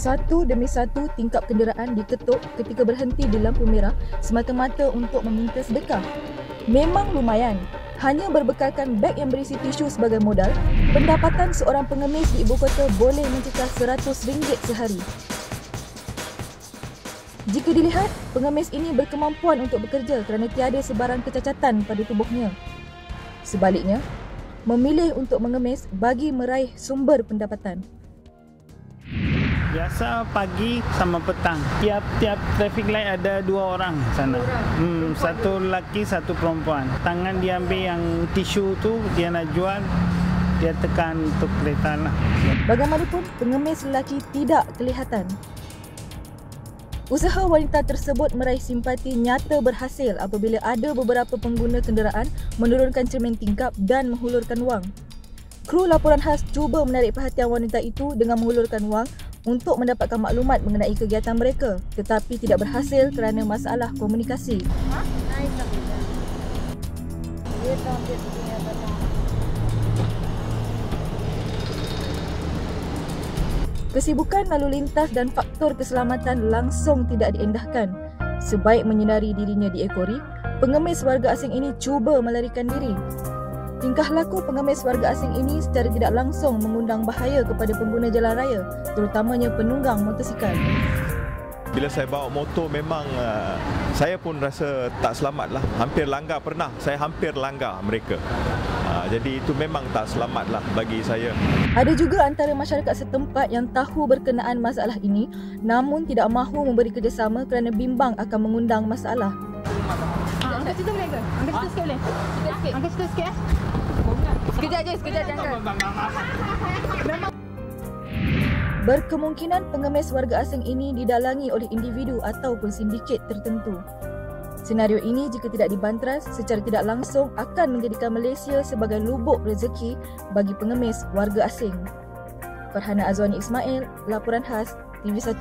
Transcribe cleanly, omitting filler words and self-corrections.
Satu demi satu tingkap kenderaan diketuk ketika berhenti di lampu merah semata-mata untuk meminta sedekah. Memang lumayan. Hanya berbekalkan beg yang berisi tisu sebagai modal, pendapatan seorang pengemis di ibu kota boleh mencecah RM100 sehari. Jika dilihat, pengemis ini berkemampuan untuk bekerja kerana tiada sebarang kecacatan pada tubuhnya. Sebaliknya, memilih untuk mengemis bagi meraih sumber pendapatan. Biasa pagi sama petang. Tiap traffic light ada 2 orang sana. Satu lelaki, satu perempuan. Tangan dia ambil yang tisu tu, dia nak jual, dia tekan untuk kereta lah. Bagaimanapun, pengemis lelaki tidak kelihatan. Usaha wanita tersebut meraih simpati nyata berhasil apabila ada beberapa pengguna kenderaan menurunkan cermin tingkap dan menghulurkan wang. Kru laporan khas cuba menarik perhatian wanita itu dengan menghulurkan wang untuk mendapatkan maklumat mengenai kegiatan mereka, tetapi tidak berhasil kerana masalah komunikasi. Kesibukan lalu lintas dan faktor keselamatan langsung tidak diendahkan. Sebaik menyinari dirinya diekori, pengemis warga asing ini cuba melarikan diri. Tingkah laku pengemis warga asing ini secara tidak langsung mengundang bahaya kepada pengguna jalan raya, terutamanya penunggang motosikal. Bila saya bawa motor memang saya pun rasa tak selamat lah. Hampir langgar pernah, saya hampir langgar mereka. Jadi itu memang tak selamat lah bagi saya. Ada juga antara masyarakat setempat yang tahu berkenaan masalah ini namun tidak mahu memberi kerjasama kerana bimbang akan mengundang masalah. Angkat situ boleh ke? Angkat situ sikit boleh? Angkat situ sikit. Sekejap je, jangan. Berkemungkinan pengemis warga asing ini didalangi oleh individu ataupun sindiket tertentu. Senario ini jika tidak dibantras secara tidak langsung akan menjadikan Malaysia sebagai lubuk rezeki bagi pengemis warga asing. Farhana Azwani Ismail, laporan khas TV1.